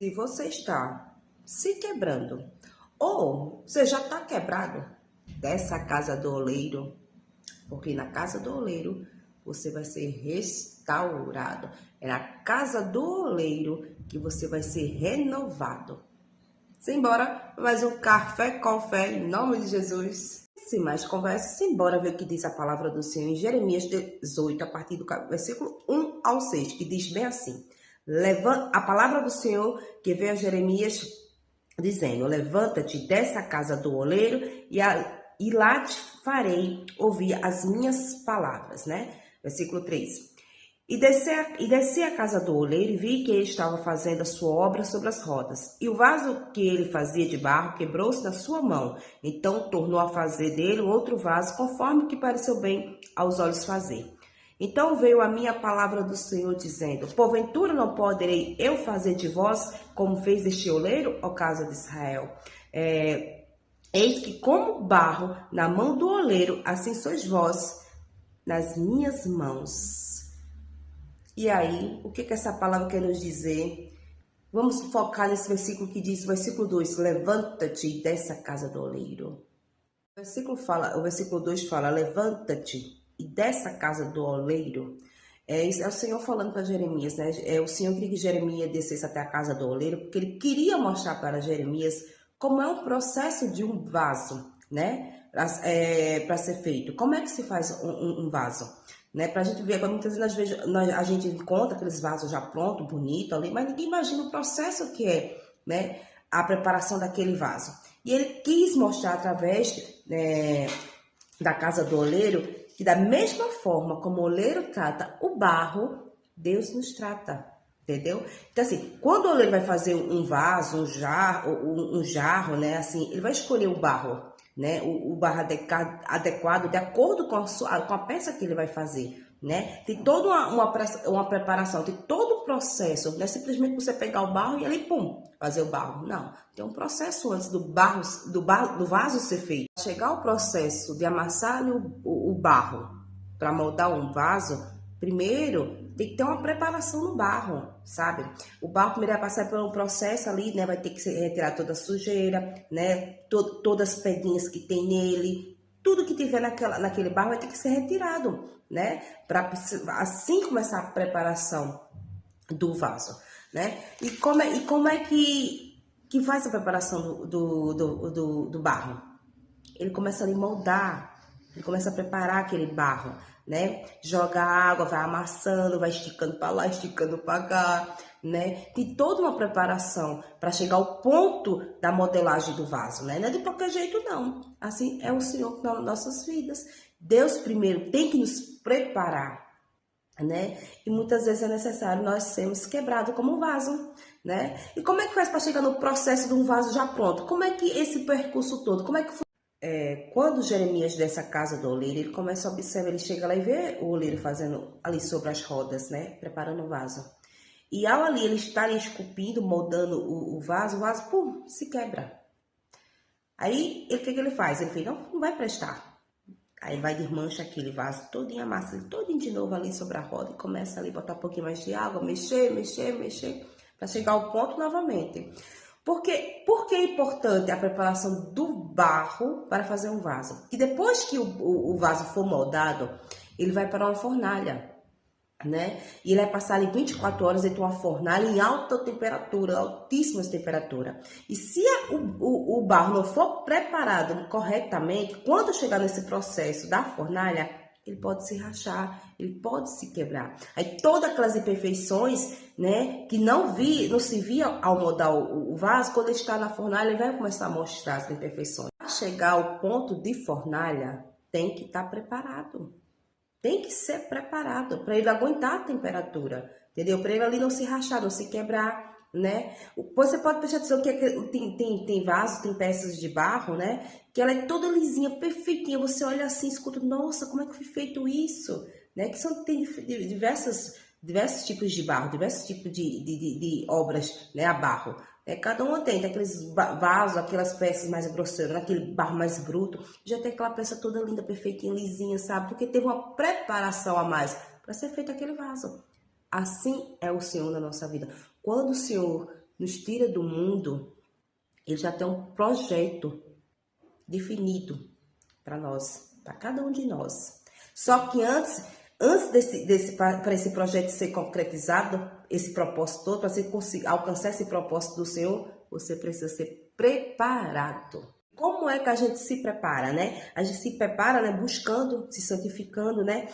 Se você está se quebrando ou você já está quebrado dessa casa do oleiro, porque na casa do oleiro você vai ser restaurado. É na casa do oleiro que você vai ser renovado. Simbora, mais um café com fé em nome de Jesus. Sem mais conversa, simbora ver o que diz a palavra do Senhor em Jeremias 18, a partir do versículo 1 ao 6, que diz bem assim: a palavra do Senhor que veio a Jeremias dizendo: levanta-te dessa casa do oleiro e lá te farei ouvir as minhas palavras, né? Versículo 3. E desci à casa do oleiro e vi que ele estava fazendo a sua obra sobre as rodas. E o vaso que ele fazia de barro quebrou-se na sua mão. Então tornou a fazer dele outro vaso, conforme que pareceu bem aos olhos fazer. Então veio a minha palavra do Senhor dizendo: porventura não poderei eu fazer de vós como fez este oleiro, ó casa de Israel? Eis que como barro na mão do oleiro, assim sois vós nas minhas mãos. E aí, o que essa palavra quer nos dizer? Vamos focar nesse versículo que diz, versículo 2, levanta-te dessa casa do oleiro. O versículo 2 fala, levanta-te e dessa casa do oleiro. É o Senhor falando para Jeremias, né? O Senhor queria que Jeremias descesse até a casa do oleiro, porque ele queria mostrar para Jeremias como é um processo de um vaso, né? Para ser feito. Como é que se faz um vaso? Né, pra gente ver, muitas vezes a gente encontra aqueles vasos já pronto, bonito ali, mas ninguém imagina o processo que é, né, a preparação daquele vaso. E ele quis mostrar através da casa do oleiro que da mesma forma como o oleiro trata o barro, Deus nos trata, entendeu? Então assim, quando o oleiro vai fazer um vaso, um jarro, né, assim, ele vai escolher o barro, né, o barro adequado de acordo com a peça que ele vai fazer, né? Tem toda uma preparação, tem todo um processo, não é simplesmente você pegar o barro e ali, pum, fazer o barro. Não, tem um processo antes do vaso ser feito. Chegar o processo de amassar o barro para moldar um vaso, primeiro tem que ter uma preparação no barro, sabe? O barro primeiro vai passar por um processo ali, né? Vai ter que retirar toda a sujeira, né? Todas as pedrinhas que tem nele, tudo que tiver naquele barro vai ter que ser retirado, né? Para assim começar a preparação do vaso, né? E como é que faz a preparação do barro? Ele começa a moldar, ele começa a preparar aquele barro, né? Joga água, vai amassando, vai esticando para lá, esticando para cá, né? Tem toda uma preparação para chegar ao ponto da modelagem do vaso, né? Não é de qualquer jeito, não. Assim é o Senhor nas nossas vidas. Deus primeiro tem que nos preparar, né? E muitas vezes é necessário nós sermos quebrados como um vaso, né? E como é que faz para chegar no processo de um vaso já pronto? Como é que esse percurso todo, como é que quando Jeremias dessa casa do oleiro, ele começa a observar, ele chega lá e vê o oleiro fazendo ali sobre as rodas, né? Preparando o vaso. E ao ali ele estar esculpindo, moldando o vaso, pum, se quebra. Aí, o que ele faz? Ele fala, não vai prestar. Aí vai desmancha aquele vaso todinho, amassa ele todinho de novo ali sobre a roda e começa ali a botar um pouquinho mais de água, mexer, para chegar ao ponto novamente. Por que é importante a preparação do barro para fazer um vaso? E depois que o vaso for moldado, ele vai para uma fornalha, né? E ele vai passar ali 24 horas dentro de uma fornalha em alta temperatura, altíssima temperatura. E se o barro não for preparado corretamente, quando chegar nesse processo da fornalha, ele pode se rachar, ele pode se quebrar. Aí todas aquelas imperfeições, né, que não se via ao moldar o vaso, quando ele está na fornalha, ele vai começar a mostrar as imperfeições. Para chegar ao ponto de fornalha, tem que estar preparado. Tem que ser preparado para ele aguentar a temperatura, entendeu? Para ele ali não se rachar, não se quebrar, né? Você pode prestar atenção que tem vasos, tem peças de barro, né? Que ela é toda lisinha, perfeitinha. Você olha assim, escuta, nossa, como é que foi feito isso? Né? Tem diversos tipos de barro, diversos tipos de obras, né? A barro. Cada uma tem aqueles vasos, aquelas peças mais grosseiras, aquele barro mais bruto, já tem aquela peça toda linda, perfeitinha, lisinha, sabe? Porque teve uma preparação a mais para ser feito aquele vaso. Assim é o Senhor na nossa vida. Quando o Senhor nos tira do mundo, ele já tem um projeto definido para nós, para cada um de nós. Só que antes para esse projeto ser concretizado, esse propósito todo, para você conseguir alcançar esse propósito do Senhor, você precisa ser preparado. Como é que a gente se prepara, né? A gente se prepara, né, buscando, se santificando, né?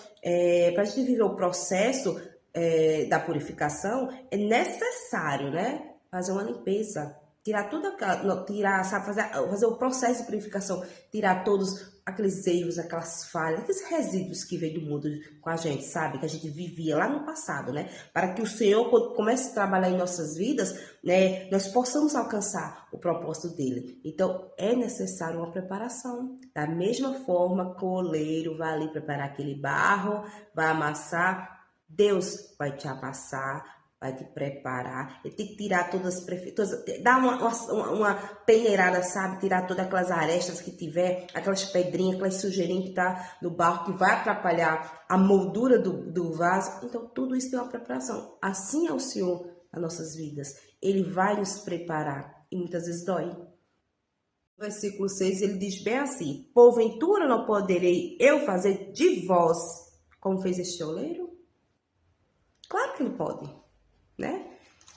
Para a gente viver o processo da purificação, é necessário, né, fazer uma limpeza, tirar tudo, sabe, fazer o processo de purificação, tirar todos aqueles erros, aquelas falhas, aqueles resíduos que veio do mundo com a gente, sabe? Que a gente vivia lá no passado, né? Para que o Senhor, quando comece a trabalhar em nossas vidas, né, nós possamos alcançar o propósito dele. Então, é necessário uma preparação. Da mesma forma que o oleiro vai ali preparar aquele barro, vai amassar, Deus vai te amassar, vai te preparar, ele tem que tirar todas as prefeituras, dar uma peneirada, sabe? Tirar todas aquelas arestas que tiver, aquelas pedrinhas, aquelas sujeirinhas que tá no barro, que vai atrapalhar a moldura do vaso. Então, tudo isso tem uma preparação. Assim é o Senhor nas nossas vidas. Ele vai nos preparar e muitas vezes dói. No versículo 6, ele diz bem assim: porventura não poderei eu fazer de vós como fez este oleiro? Claro que ele pode, né?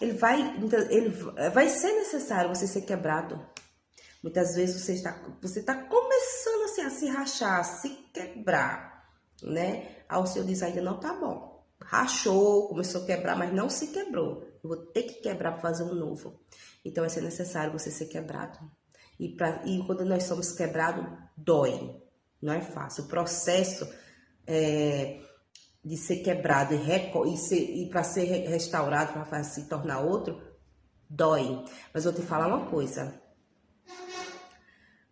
Ele vai ser necessário você ser quebrado. Muitas vezes você está começando assim, a se rachar, a se quebrar, né? Aí o Senhor diz, ainda não tá bom. Rachou, começou a quebrar, mas não se quebrou. Eu vou ter que quebrar para fazer um novo. Então vai ser necessário você ser quebrado. E quando nós somos quebrados, dói. Não é fácil. O processo de ser quebrado e para ser restaurado, para se tornar outro, dói. Mas vou te falar uma coisa.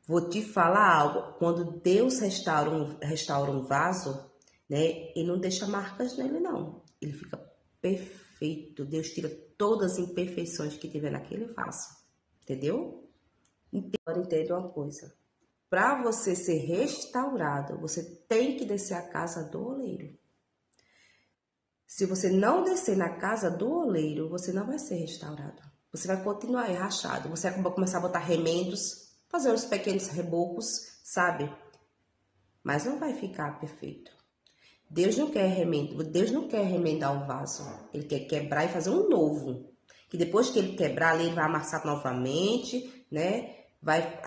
Vou te falar algo. Quando Deus restaura um vaso, né, ele não deixa marcas nele, não. Ele fica perfeito. Deus tira todas as imperfeições que tiver naquele vaso. Entendeu? Agora entenda uma coisa. Para você ser restaurado, você tem que descer a casa do oleiro. Se você não descer na casa do oleiro, você não vai ser restaurado. Você vai continuar rachado. Você vai começar a botar remendos, fazer uns pequenos rebocos, sabe? Mas não vai ficar perfeito. Deus não quer remendo. Deus não quer remendar um vaso. Ele quer quebrar e fazer um novo. Que depois que ele quebrar ali, ele vai amassar novamente, né? Vai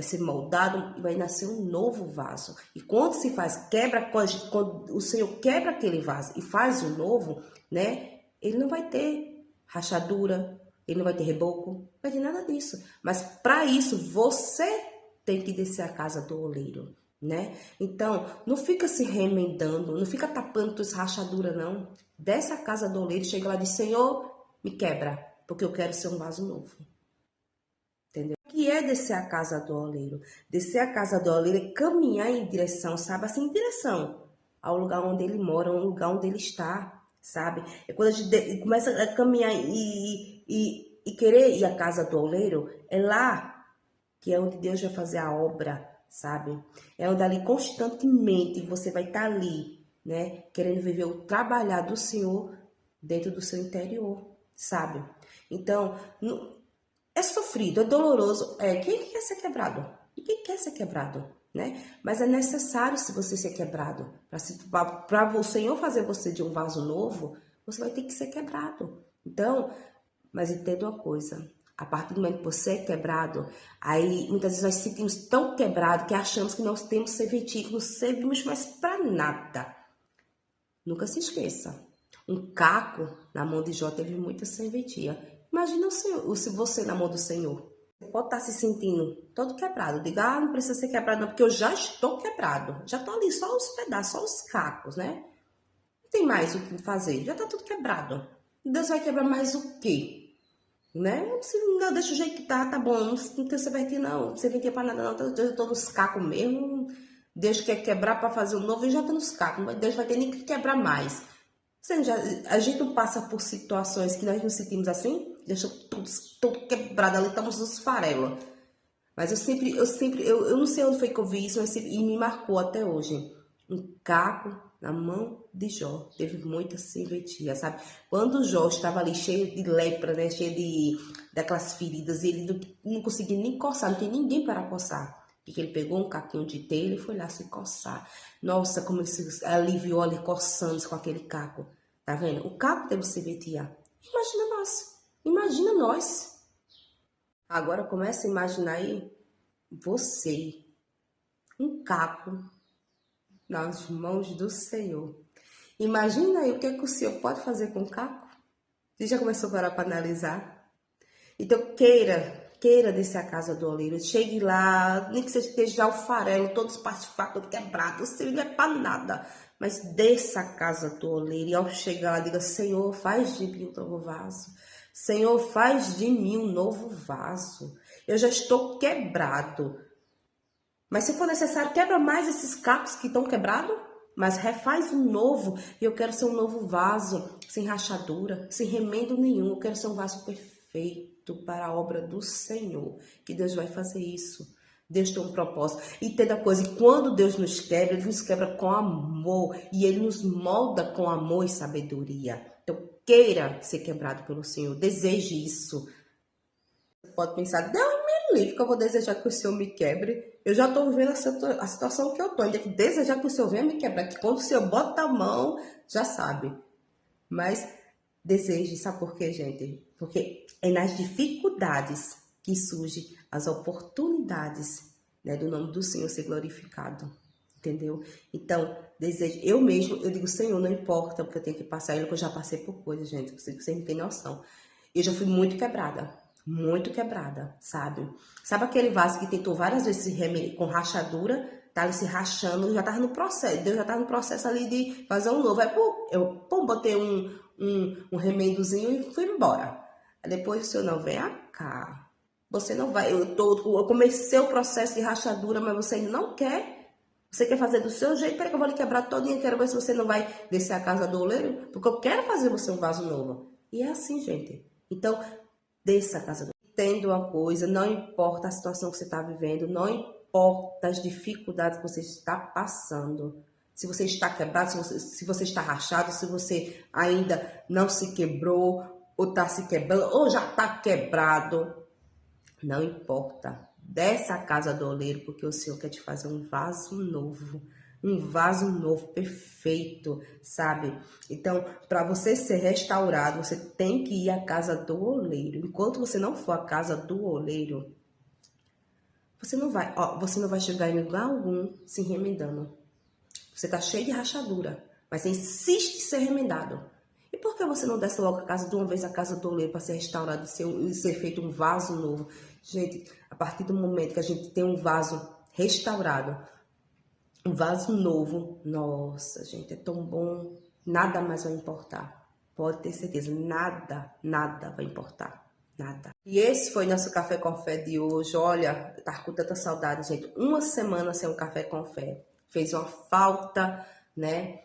ser moldado e vai nascer um novo vaso. E quando se faz, quando o Senhor quebra aquele vaso e faz um novo, né? Ele não vai ter rachadura, ele não vai ter reboco, não vai ter nada disso. Mas para isso, você tem que descer a casa do oleiro, né? Então, não fica se remendando, não fica tapando tua rachadura, não. Desce a casa do oleiro, chega lá e diz, Senhor, me quebra, porque eu quero ser um vaso novo. Entendeu? O que é descer a casa do oleiro? Descer a casa do oleiro é caminhar em direção, sabe? Assim, em direção ao lugar onde ele mora, ao lugar onde ele está, sabe? É quando a gente começa a caminhar e querer ir à casa do oleiro, é lá que é onde Deus vai fazer a obra, sabe? É onde ali constantemente você vai estar ali, né? Querendo viver o trabalhar do Senhor dentro do seu interior, sabe? Então, é sofrido, é doloroso. Quem quer ser quebrado? Ninguém quer ser quebrado, né? Mas é necessário se você ser quebrado. Para o Senhor fazer você de um vaso novo, você vai ter que ser quebrado. Então, mas entenda uma coisa. A partir do momento que você é quebrado, aí muitas vezes nós sentimos tão quebrado que achamos que nós temos serventia, que não servimos mais para nada. Nunca se esqueça. Um caco na mão de Jó teve muita serventia. Imagina se você na mão do Senhor. Você pode estar se sentindo todo quebrado. Diga, não precisa ser quebrado não, porque eu já estou quebrado. Já estou ali, só os pedaços, só os cacos, né? Não tem mais o que fazer, já está tudo quebrado. Deus vai quebrar mais o quê? Né? Não, deixa o jeito que tá bom. Não tem serventia não, serventia para nada não. Eu estou nos cacos mesmo. Deus quer quebrar para fazer um novo e já está nos cacos. Deus vai ter nem que quebrar mais. A gente não passa por situações que nós nos sentimos assim, deixa tudo quebrado ali, estamos nos farelos. Mas eu não sei onde foi que eu vi isso, e me marcou até hoje. Um caco na mão de Jó, teve muita serventia, sabe? Quando Jó estava ali cheio de lepra, né? Cheio daquelas feridas, e ele não conseguia nem coçar, não tem ninguém para coçar. Porque ele pegou um caquinho de telha e foi lá se coçar. Nossa, como ele se aliviou ali coçando-se com aquele caco. Tá vendo? O caco teve serventia. Imagina nós. Agora começa a imaginar aí você, um caco nas mãos do Senhor. Imagina aí o que o Senhor pode fazer com o caco. Você já começou a parar para analisar? Então queira descer a casa do oleiro. Chegue lá, nem que você esteja o farelo, todo espatifado, todo quebrado. O Senhor não é para nada. Mas desça a casa do oleiro e ao chegar lá, diga: Senhor, faz de mim um novo vaso. Senhor, faz de mim um novo vaso. Eu já estou quebrado. Mas se for necessário, quebra mais esses cacos que estão quebrados, mas refaz um novo. E eu quero ser um novo vaso, sem rachadura, sem remendo nenhum. Eu quero ser um vaso perfeito para a obra do Senhor. Que Deus vai fazer isso. Deus tem um propósito. E tem da coisa, e quando Deus nos quebra, Ele nos quebra com amor. E Ele nos molda com amor e sabedoria. Então, queira ser quebrado pelo Senhor. Deseje isso. Você pode pensar: Deus me livre, que eu vou desejar que o Senhor me quebre. Eu já estou vivendo a situação que eu estou. Ainda que desejar que o Senhor venha me quebrar. Que quando o Senhor bota a mão, já sabe. Mas deseje, sabe por quê, gente? Porque é nas dificuldades que surgem as oportunidades, né, do nome do Senhor ser glorificado. Entendeu? Então, desejo, eu digo: Senhor, não importa porque eu tenho que passar, que eu já passei por coisas, gente, você não tem noção. Eu já fui muito quebrada, sabe? Sabe aquele vaso que tentou várias vezes com rachadura, tá ali se rachando, já tava no processo, Deus já tava no processo ali de fazer um novo. Aí, eu botei um remendozinho e fui embora. Aí depois o Senhor: não, vem cá. Você não vai, eu comecei o processo de rachadura, mas você não quer. Você quer fazer do seu jeito? Peraí que eu vou lhe quebrar todinha, quero ver se você não vai descer a casa do oleiro, porque eu quero fazer você um vaso novo. E é assim, gente. Então, desça a casa do oleiro. Entenda uma coisa, não importa a situação que você está vivendo, não importa as dificuldades que você está passando. Se você está quebrado, se você está rachado, se você ainda não se quebrou, ou está se quebrando, ou já está quebrado, não importa. Desce a casa do oleiro, porque o Senhor quer te fazer um vaso novo, perfeito, sabe? Então, para você ser restaurado, você tem que ir à casa do oleiro. Enquanto você não for à casa do oleiro, você não vai chegar em lugar algum se remendando. Você tá cheio de rachadura, mas você insiste em ser remendado. E por que você não desce logo de uma vez a casa do oleiro para ser restaurado e ser feito um vaso novo? Gente, a partir do momento que a gente tem um vaso restaurado, um vaso novo, nossa, gente, é tão bom, nada mais vai importar. Pode ter certeza, nada vai importar, nada. E esse foi nosso Café com Fé de hoje. Olha, tá com tanta saudade, gente. Uma semana sem um Café com Fé. Fez uma falta, né?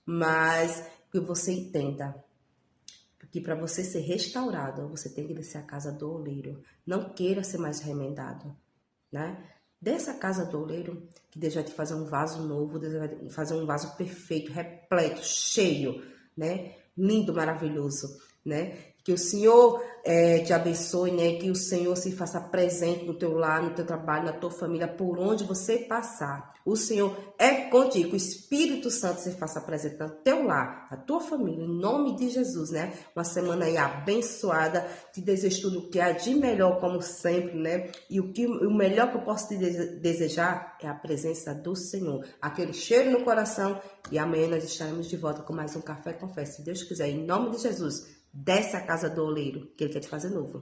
Mas que você entenda que para você ser restaurado, você tem que descer a casa do oleiro. Não queira ser mais remendado, né? Desça a casa do oleiro, que Deus vai te fazer um vaso novo, Deus vai fazer um vaso perfeito, repleto, cheio, né? Lindo, maravilhoso, né? Que o Senhor te abençoe, né? Que o Senhor se faça presente no teu lar, no teu trabalho, na tua família, por onde você passar. O Senhor é contigo, o Espírito Santo se faça presente no teu lar, na tua família, em nome de Jesus, né? Uma semana aí abençoada, te desejo tudo o que há de melhor, como sempre, né? E o melhor que eu posso te desejar é a presença do Senhor, aquele cheiro no coração. E amanhã nós estaremos de volta com mais um Café com Fé, se Deus quiser, em nome de Jesus. Desce a casa do oleiro, que ele quer te fazer novo.